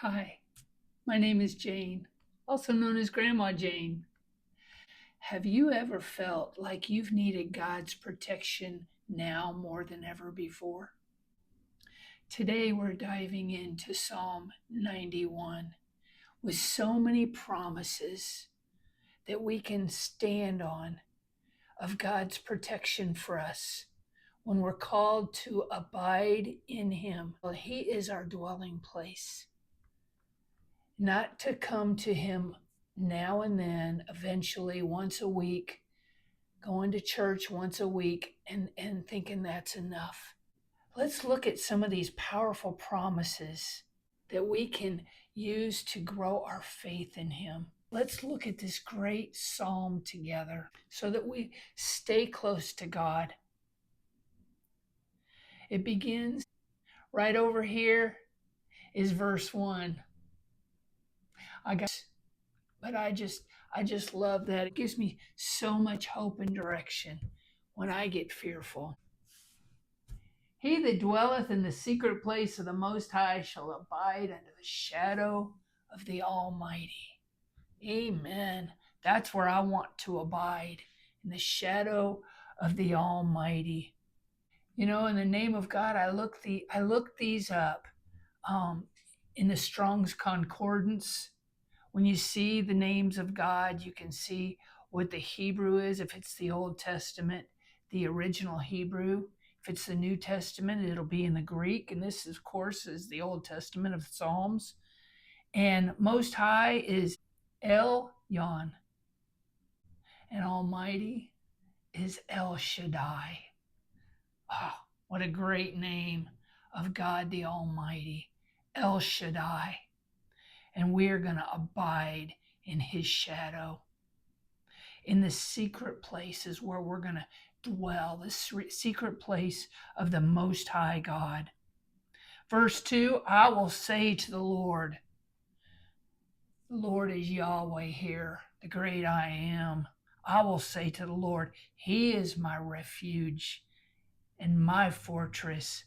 Hi, my name is Jane, also known as Grandma Jane. Have you ever felt like you've needed God's protection now more than ever before? Today we're diving into Psalm 91 with so many promises that we can stand on of God's protection for us when we're called to abide in Him. Well, He is our dwelling place, not to come to Him now and then, eventually, once a week, going to church once a week and thinking that's enough. Let's look at some of these powerful promises that we can use to grow our faith in Him. Let's look at this great psalm together so that we stay close to God. It begins right over here is verse 1. I just love that. It gives me so much hope and direction when I get fearful. He that dwelleth in the secret place of the Most High shall abide under the shadow of the Almighty. Amen. That's where I want to abide, in the shadow of the Almighty. You know, in the name of God, I looked these up in the Strong's Concordance. When you see the names of God, you can see what the Hebrew is. If it's the Old Testament, the original Hebrew. If it's the New Testament, it'll be in the Greek. And this, of course, is the Old Testament of Psalms. And Most High is Elyon. And Almighty is El Shaddai. Oh, what a great name of God the Almighty. El Shaddai. And we're going to abide in His shadow. In the secret places where we're going to dwell, the secret place of the Most High God. Verse 2, I will say to the Lord is Yahweh here, the great I am. I will say to the Lord, He is my refuge and my fortress,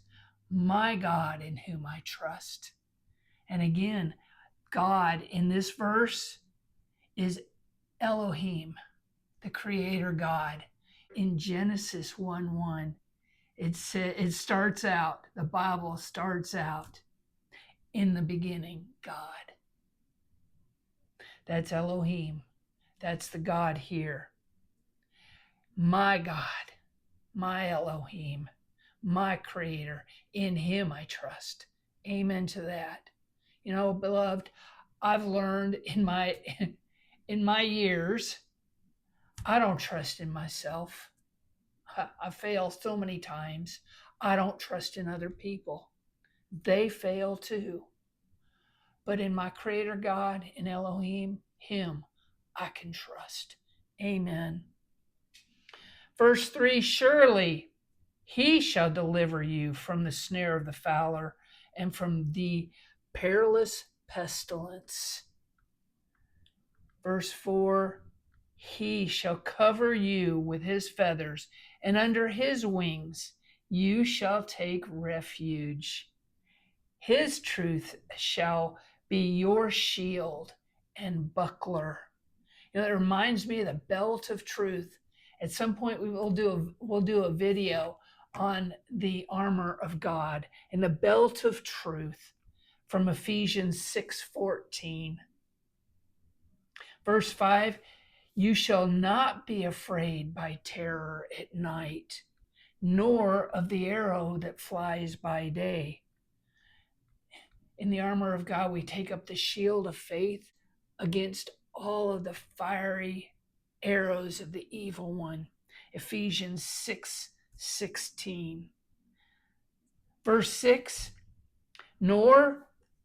my God in whom I trust. And again, God in this verse is Elohim, the Creator God. In Genesis 1:1, it starts out, the Bible starts out, in the beginning, God. That's Elohim. That's the God here. My God, my Elohim, my Creator. In Him I trust. Amen to that. You know, beloved, I've learned in my years, I don't trust in myself. I fail so many times. I don't trust in other people. They fail too. But in my Creator God, in Elohim, Him, I can trust. Amen. Verse 3, surely He shall deliver you from the snare of the fowler and from the perilous pestilence. Verse 4, He shall cover you with His feathers, and under His wings you shall take refuge. His truth shall be your shield and buckler. You know, it reminds me of the belt of truth. At some point, we'll do a video on the armor of God and the belt of truth from Ephesians 6:14. Verse 5, you shall not be afraid by terror at night, nor of the arrow that flies by day. In the armor of God, we take up the shield of faith against all of the fiery arrows of the evil one. Ephesians 6:16. Verse 6, nor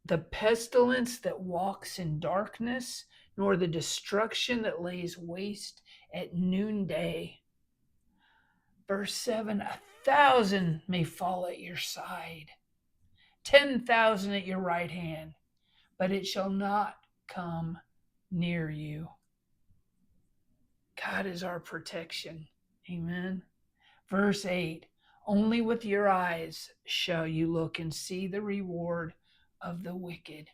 the pestilence that walks in darkness, nor the destruction that lays waste at noonday. Verse 7, 1,000 may fall at your side, 10,000 at your right hand, but it shall not come near you. God is our protection. Amen. Verse 8, only with your eyes shall you look and see the reward of the wicked.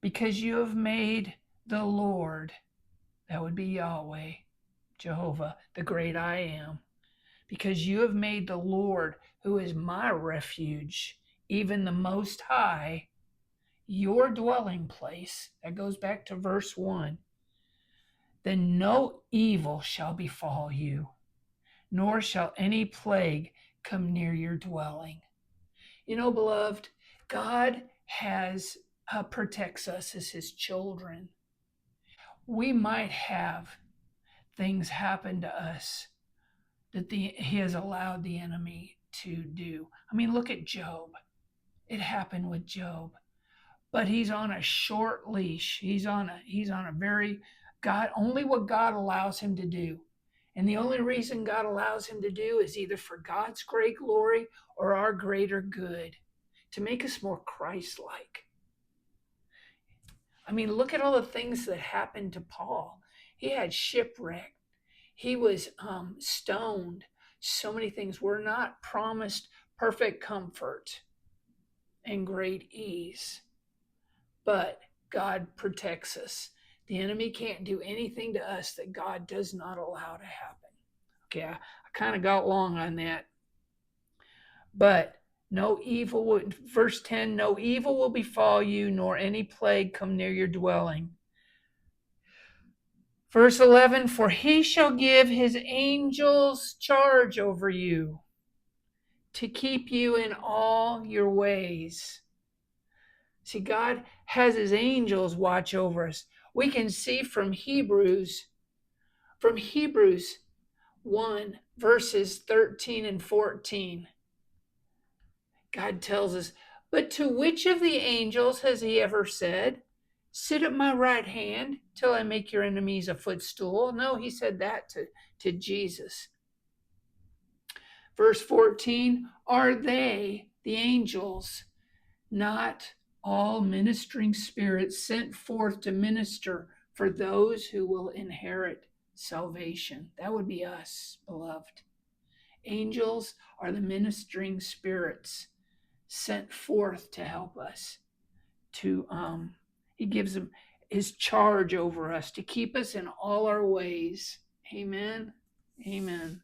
Because you have made the Lord, that would be Yahweh, Jehovah, the great I am. Because you have made the Lord, who is my refuge, even the Most High, your dwelling place. That goes back to verse 1. Then no evil shall befall you, nor shall any plague come near your dwelling. You know, beloved, God protects us as his children. We might have things happen to us that he has allowed the enemy to do. I mean, look at Job. It happened with Job. But he's on a short leash. He's on a very God, only what God allows him to do. And the only reason God allows him to do is either for God's great glory or our greater good, to make us more Christ-like. I mean, look at all the things that happened to Paul. He had shipwreck. He was stoned. So many things. We're not promised perfect comfort and great ease, but God protects us. The enemy can't do anything to us that God does not allow to happen. Okay, I kind of got long on that. But no evil will, verse 10, no evil will befall you, nor any plague come near your dwelling. Verse 11, for he shall give his angels charge over you to keep you in all your ways. See, God has his angels watch over us. We can see from Hebrews 1, verses 13 and 14. God tells us, but to which of the angels has he ever said, sit at my right hand till I make your enemies a footstool? No, he said that to Jesus. Verse 14, are they, the angels, not all ministering spirits sent forth to minister for those who will inherit salvation? That would be us, beloved. Angels are the ministering spirits sent forth to help us. He gives them his charge over us to keep us in all our ways. Amen. Amen.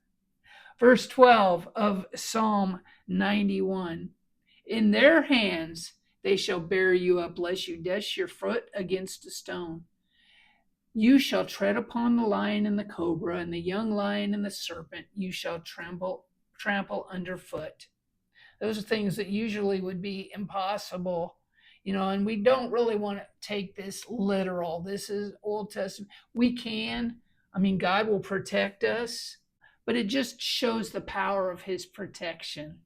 Verse 12 of Psalm 91. In their hands they shall bear you up, lest you dash your foot against a stone. You shall tread upon the lion and the cobra, and the young lion and the serpent you shall trample underfoot. Those are things that usually would be impossible, and we don't really want to take this literal. This is Old Testament. We can. God will protect us, but it just shows the power of his protection.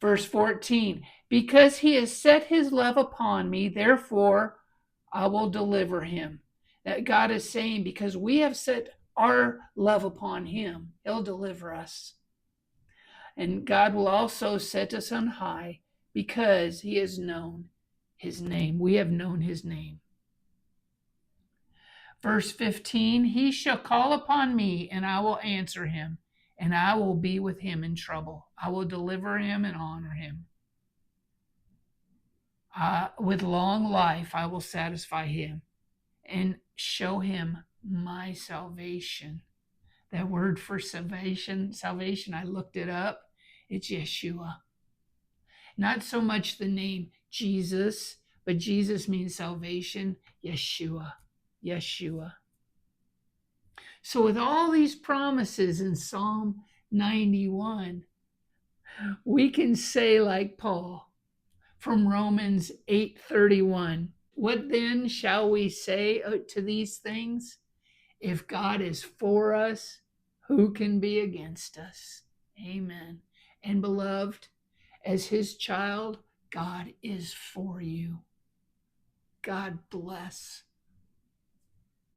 Verse 14, because he has set his love upon me, therefore I will deliver him. That God is saying, because we have set our love upon him, he'll deliver us. And God will also set us on high because he has known his name. We have known his name. Verse 15, he shall call upon me and I will answer him, and I will be with him in trouble. I will deliver him and honor him. With long life I will satisfy him and show him my salvation. That word for salvation, I looked it up. It's Yeshua. Not so much the name Jesus, but Jesus means salvation. Yeshua. So with all these promises in Psalm 91, we can say like Paul from Romans 8:31, what then shall we say to these things? If God is for us, who can be against us? Amen. And beloved, as his child, God is for you. God bless.